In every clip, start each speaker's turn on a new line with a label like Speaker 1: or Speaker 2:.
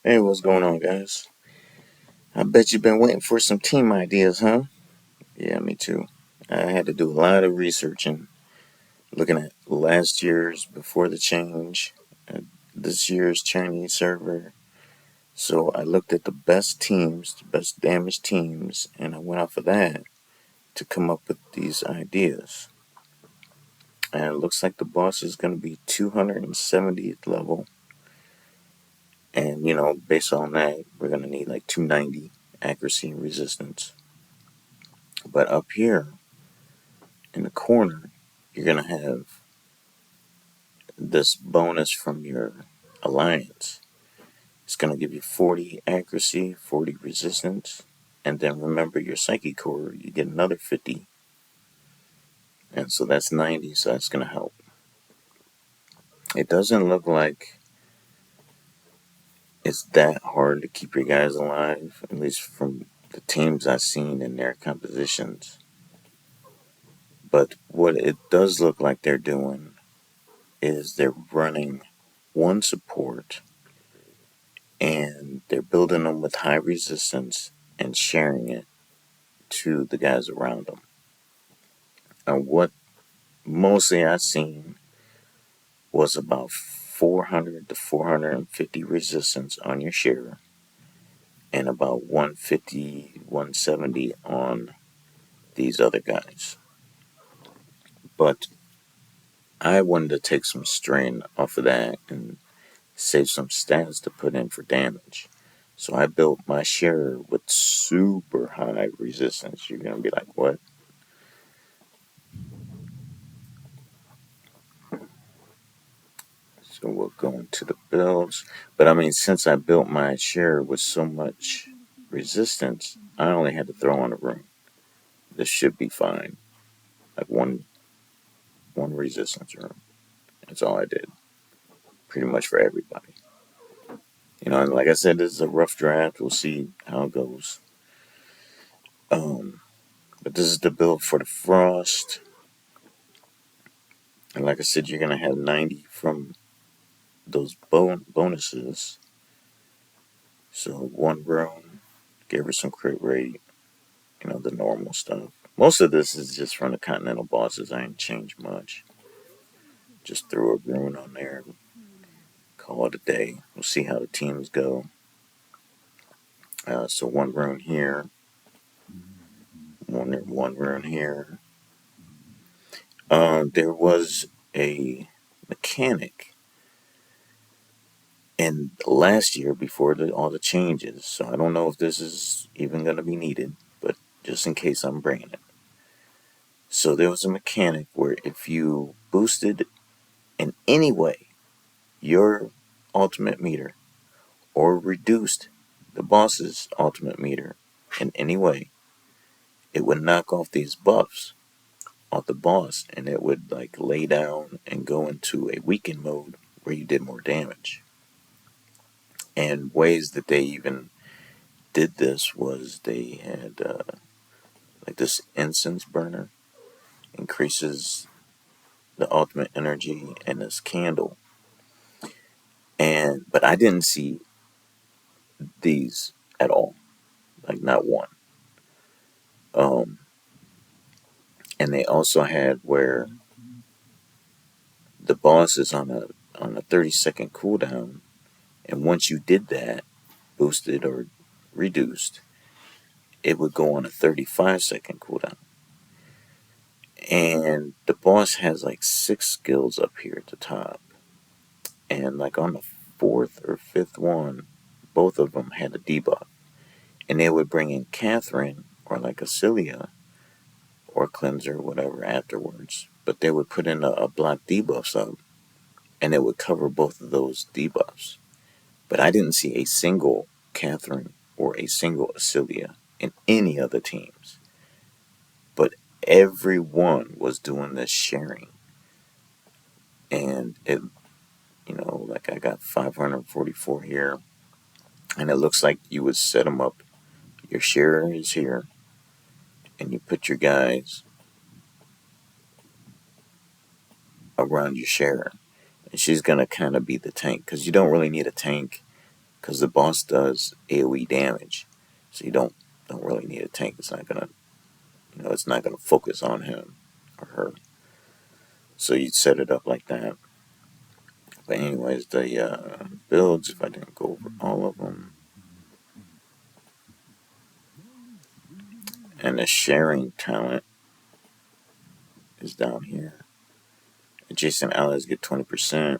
Speaker 1: Hey, what's going on, guys? I bet you've been waiting for some team ideas, huh? Yeah, me too. I had to do a lot of researching, looking at last year's before the change, this year's Chinese server. So I looked at the best teams, the best damaged teams, and I went off of that to come up with these ideas. And it looks like the boss is going to be 270th level. And, based on that, we're going to need like 290 accuracy and resistance. But up here in the corner, you're going to have this bonus from your alliance. It's going to give you 40 accuracy, 40 resistance, and then remember your psyche core, you get another 50. And so that's 90, so that's going to help. It doesn't look like it's that hard to keep your guys alive, at least from the teams I've seen in their compositions. But what it does look like they're doing is they're running one support and they're building them with high resistance and sharing it to the guys around them. And what mostly I seen was about 400 to 450 resistance on your share and about 150, 170 on these other guys. But I wanted to take some strain off of that and save some stats to put in for damage. So I built my share with super high resistance. You're going to be like, what? So we'll go into the builds. But I mean, since I built my share with so much resistance, I only had to throw on a rune. This should be fine. Like one resistance rune. That's all I did. Pretty much for everybody. And like I said, this is a rough draft. We'll see how it goes. But this is the build for the frost. And like I said, you're gonna have 90 from those bonuses. So one rune, give her some crit rate, the normal stuff. Most of this is just from the continental bosses. I ain't changed much. Just threw a rune on there, call it a day. We'll see how the teams go. So one rune here, one rune here. There was a mechanic in last year before all the changes. So I don't know if this is even going to be needed, but just in case I'm bringing it. So there was a mechanic where if you boosted in any way your ultimate meter or reduced the boss's ultimate meter in any way, it would knock off these buffs off the boss and it would like lay down and go into a weaken mode where you did more damage. And ways that they even did this was they had like this incense burner increases the ultimate energy and this candle. But I didn't see these at all, like not one. Um, and they also had where the boss is on a 30-second cooldown, and once you did that, boosted or reduced, it would go on a 35-second cooldown. And the boss has like 6 skills up here at the top, and like on the fourth or fifth one, both of them had a debuff, and they would bring in Catherine or like a Cilia or cleanser, whatever, afterwards. But they would put in a block debuffs up, and it would cover both of those debuffs. But I didn't see a single Catherine or a single Cilia in any other teams. But everyone was doing this sharing. And like I got 544 here. And it looks like you would set them up. Your sharer is here. And you put your guys around your sharer. And she's going to kind of be the tank. Because you don't really need a tank because the boss does AOE damage, so you don't really need a tank. It's not gonna it's not gonna focus on him or her. So you'd set it up like that. But anyways, the builds, if I didn't go over all of them, and the sharing talent is down here. Adjacent allies get 20%.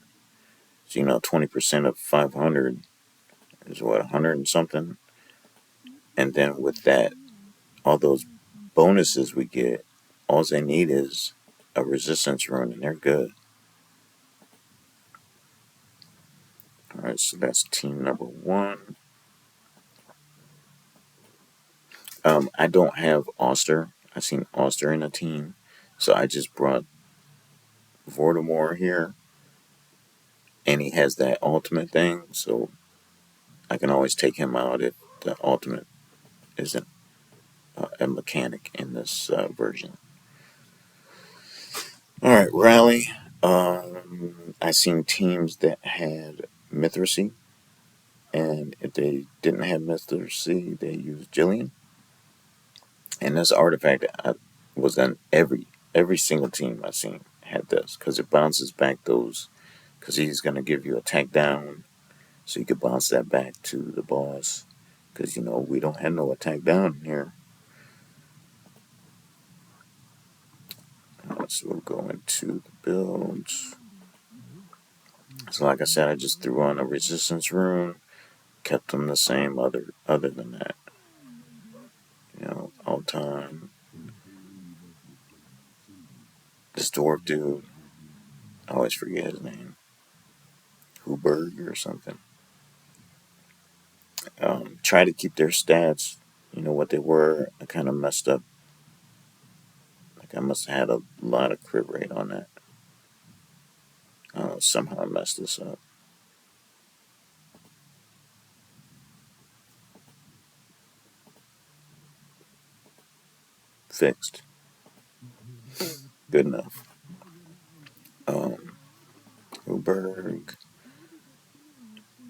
Speaker 1: So 20% of 500 is what, 100 and something. And then with that, all those bonuses we get, all they need is a resistance rune, and they're good. All right, so that's team number one. I don't have Oster. I seen Oster in a team, so I just brought Voldemort here, and he has that ultimate thing, so I can always take him out if the ultimate isn't a mechanic in this version. All right, rally. I seen teams that had Mithracy, and if they didn't have Mithracy, they used Jillian. And this artifact was on every single team I seen had this because it bounces back those because he's gonna give you attack down, so you could bounce that back to the boss because we don't have no attack down here. So we'll go into the builds. So like I said, I just threw on a resistance rune, kept them the same. Other than that, all time. This dwarf dude, I always forget his name, Huberg or something. Try to keep their stats, what they were. I kind of messed up. Like I must have had a lot of crit rate on that. Somehow I messed this up. Fixed. Good enough. Huberg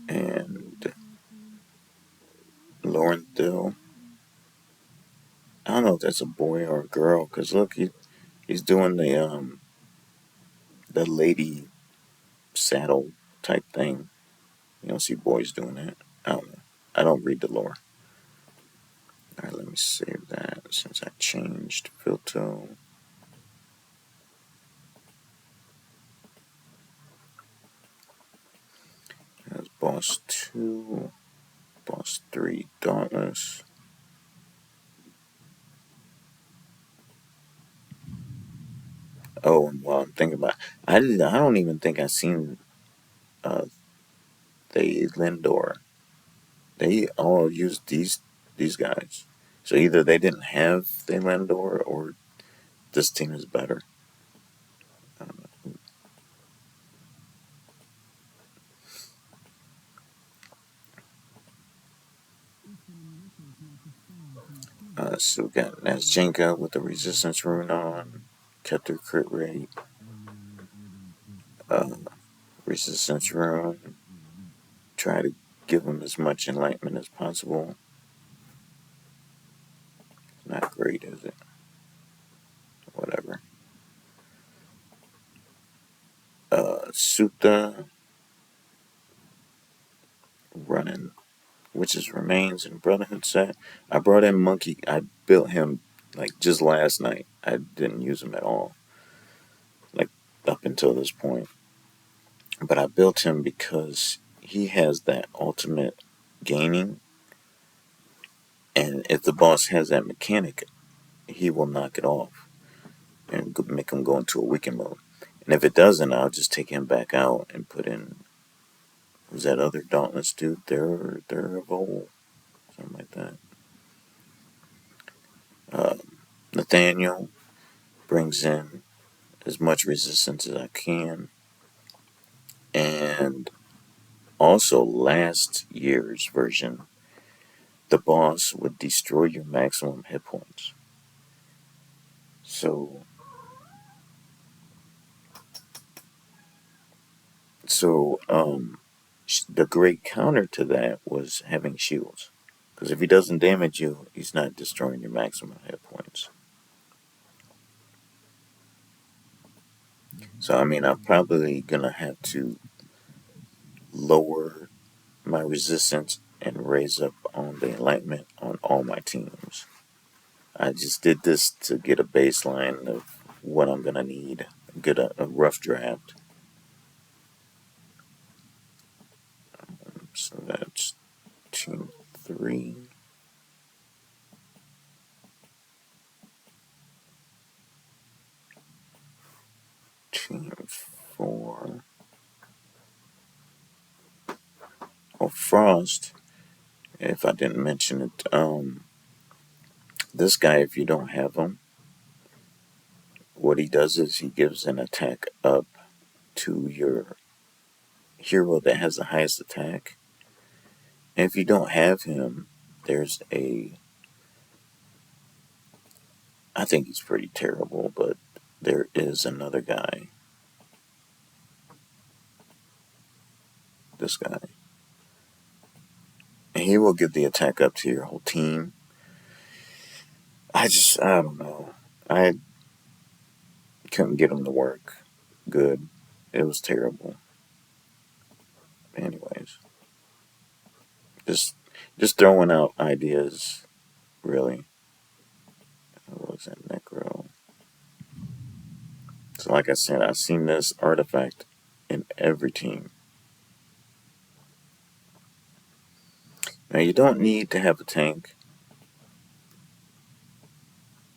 Speaker 1: and Laurenthal. I don't know if that's a boy or a girl, cause look, he's doing the lady saddle type thing. You don't see boys doing that. I don't know. I don't read the lore. Alright, let me save that since I changed filter. That's boss 2, boss 3, Dauntless. Oh, and while I'm thinking about I don't even think I seen uh, the Lindor. They all used these guys. So either they didn't have the Lindor or this team is better. So we got Nazjenka with the resistance rune on, kept her crit rate, uh, resistance rune. Try to give him as much enlightenment as possible. Not great, is it? Whatever. Sutta running Witches Remains and Brotherhood set. I brought in Monkey. I built him like just last night. I didn't use him at all, like up until this point. But I built him because he has that ultimate gaining, and if the boss has that mechanic, he will knock it off and make him go into a weakened mode. And if it doesn't, I'll just take him back out and put in who's that other Dauntless dude? They're of old, something like that. Uh, Nathaniel brings in as much resistance as I can, and also last year's version, the boss would destroy your maximum hit points. So, so the great counter to that was having shields. Because if he doesn't damage you, he's not destroying your maximum hit points. So, I mean, I'm probably going to have to lower my resistance and raise up on the enlightenment on all my teams. I just did this to get a baseline of what I'm going to need, get a rough draft. So that's team 3. Team 4. Oh, Frost. If I didn't mention it, this guy, if you don't have him, what he does is he gives an attack up to your hero that has the highest attack. And if you don't have him, there's a. I think he's pretty terrible, but there is another guy. This guy. And he will give the attack up to your whole team. I don't know. I couldn't get him to work good. It was terrible. Anyways, just just throwing out ideas, really. What was that, Necro? So, like I said, I've seen this artifact in every team. Now, you don't need to have a tank.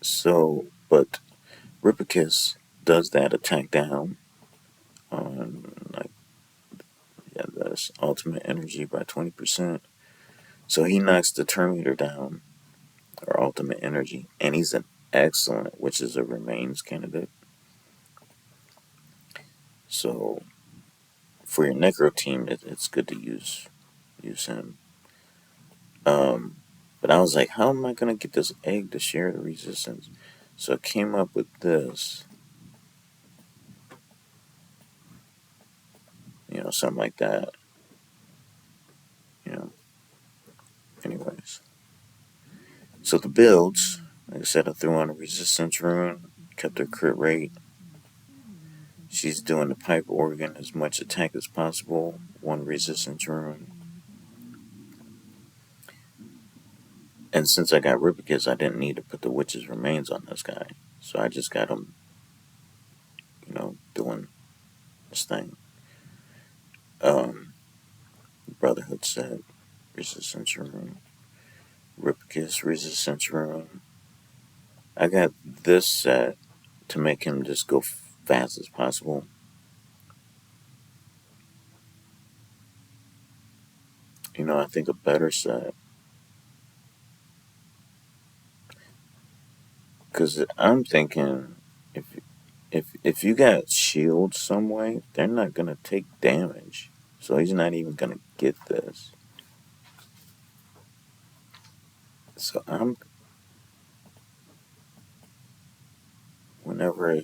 Speaker 1: So, but Ripicus does that attack down on, like, yeah, that's ultimate energy by 20%. So he knocks the Terminator down, or ultimate energy, and he's an excellent, which is a remains candidate. So for your Necro team, it's good to use him. But I was like, how am I gonna get this egg to share the resistance? So I came up with this, something like that. You know, anyways. So the builds, like I said, I threw on a resistance rune, kept her crit rate. She's doing the pipe organ as much attack as possible, one resistance rune. And since I got Ripicus, I didn't need to put the witch's remains on this guy. So I just got him, doing this thing. Brotherhood set, resistance rune. Ripicus, resistance rune. I got this set to make him just go fast as possible. I think a better set. Because I'm thinking, if you got shield some way, they're not gonna take damage. So he's not even gonna get this. So whenever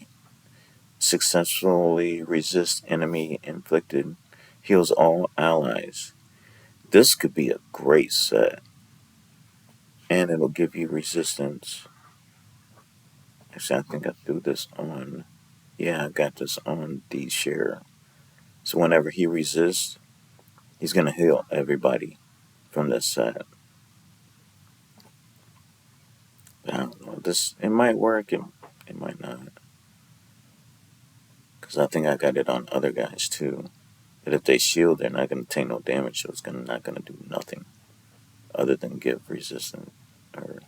Speaker 1: successfully resist enemy inflicted, heals all allies. This could be a great set. And it'll give you resistance. Actually, I think I threw this on. Yeah, I got this on D share. So whenever he resists, he's gonna heal everybody from this set. I don't know. It might work. It might not. Because I think I got it on other guys too. That if they shield, they're not gonna take no damage. So it's not gonna do nothing other than give resistance or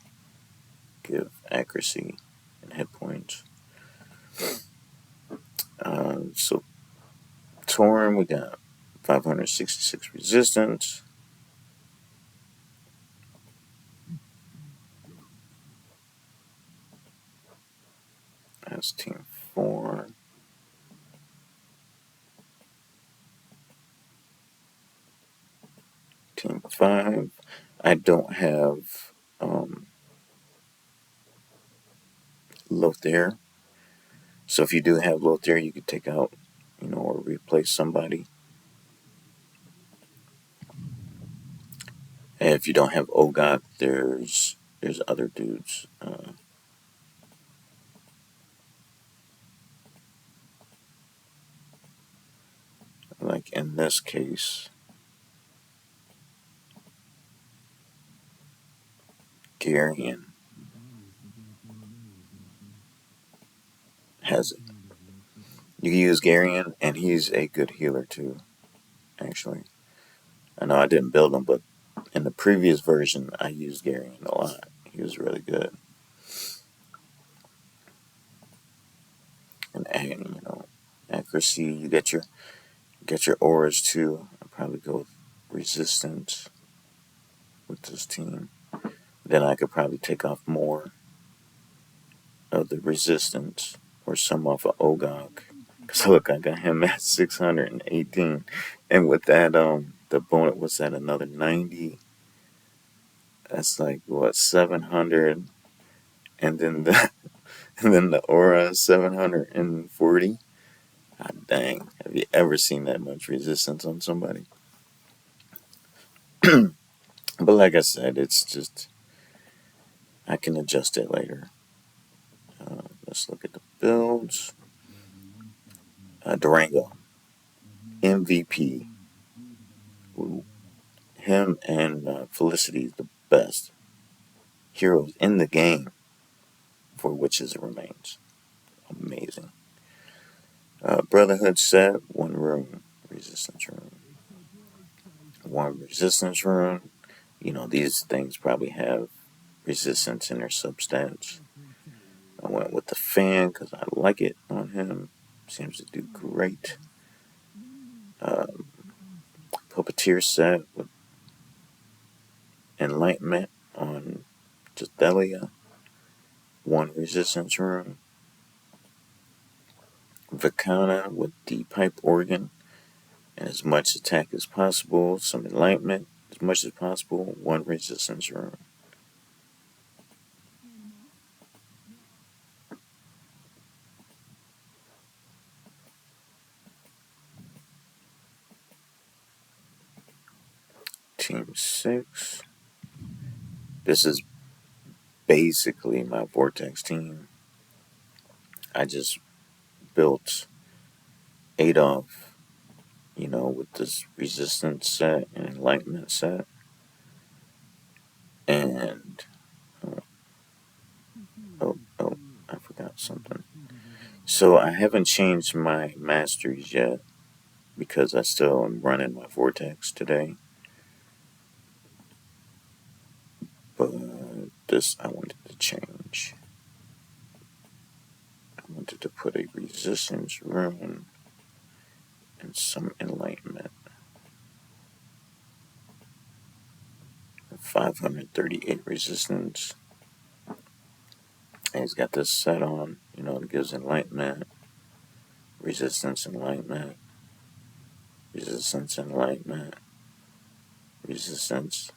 Speaker 1: give accuracy and hit points. So Tauren, we got 566 resistance. That's team 4. Team 5. I don't have Lothair. So if you do have Lothair, you could take out, or replace somebody. And if you don't have Ogok, there's other dudes. Like in this case, Garion has it. You can use Garion, and he's a good healer too. Actually, I know I didn't build him, but in the previous version, I used Garion a lot. He was really good. And accuracy. You get your auras too. I'd probably go with resistance with this team. Then I could probably take off more of the resistance or some off of Ogok. Cause look, I got him at 618, and with that, the bonus was at another 90. That's like what 700, and then the and then the aura 740. God dang, have you ever seen that much resistance on somebody? But like I said, it's just I can adjust it later. Let's look at the builds. Durango, MVP. Ooh, him and Felicity is the best heroes in the game for Witches Remains. Amazing. Brotherhood set, one room, resistance room. One resistance room. These things probably have resistance in their substats. I went with the fan because I like it on him. Seems to do great. Puppeteer set with enlightenment on Delia. One resistance room. Vicana with the pipe organ and as much attack as possible. Some enlightenment as much as possible. One resistance room. Team 6. This is basically my Vortex team. I just built Adolf, with this resistance set and enlightenment set. And oh, I forgot something. So I haven't changed my masteries yet because I still am running my Vortex today. But this I wanted to change. I wanted to put a resistance rune and some enlightenment. 538 resistance. And he's got this set on, it gives enlightenment, resistance, enlightenment, resistance, enlightenment, resistance.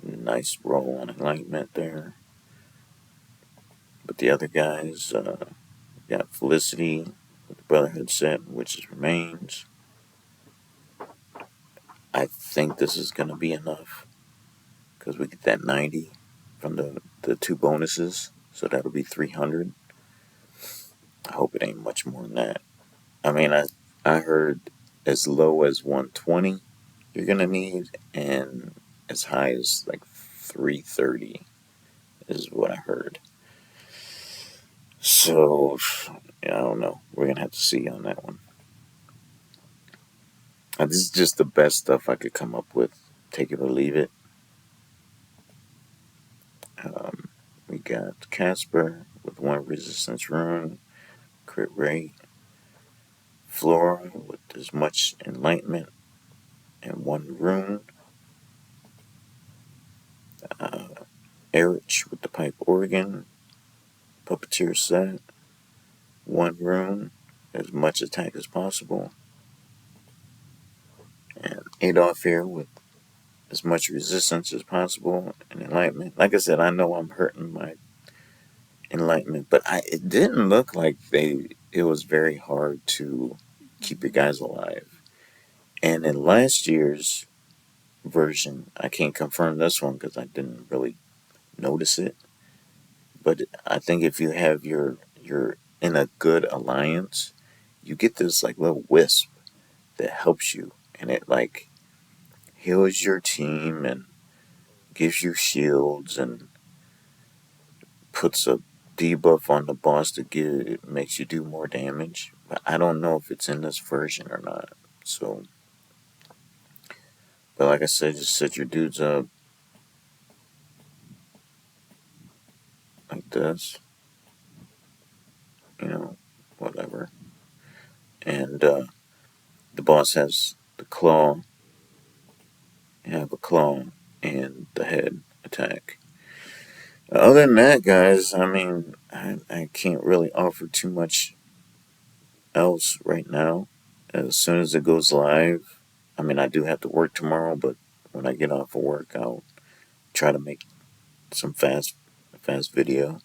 Speaker 1: Nice roll on enlightenment there. But the other guys got Felicity with the Brotherhood set, which remains. I think this is going to be enough because we get that 90 from the two bonuses, so that'll be 300. I hope it ain't much more than that. I mean, I heard as low as 120 you're gonna need, and as high as like 330 is what I heard. So yeah, I don't know. We're gonna have to see on that one. This is just the best stuff I could come up with. Take it or leave it. We got Casper with one resistance rune, crit rate. Flora with as much enlightenment and one rune. Erich with the pipe organ. Puppeteer set, one rune, as much attack as possible. And Adolf here with as much resistance as possible and enlightenment. Like I said, I know I'm hurting my enlightenment, but it didn't look like it was very hard to keep your guys alive. And in last year's version. I can't confirm this one because I didn't really notice it. But I think if you have your in a good alliance, you get this like little wisp that helps you, and it like heals your team and gives you shields and puts a debuff on the boss to give it makes you do more damage. But I don't know if it's in this version or not. So, but like I said, just set your dudes up like this, you know, whatever. And the boss has the claw. You have a claw and the head attack. Other than that, guys, I mean, I can't really offer too much else right now. As soon as it goes live, I mean, I do have to work tomorrow, but when I get off of work, I'll try to make some fast video.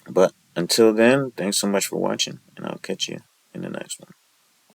Speaker 1: But until then, thanks so much for watching, and I'll catch you in the next one.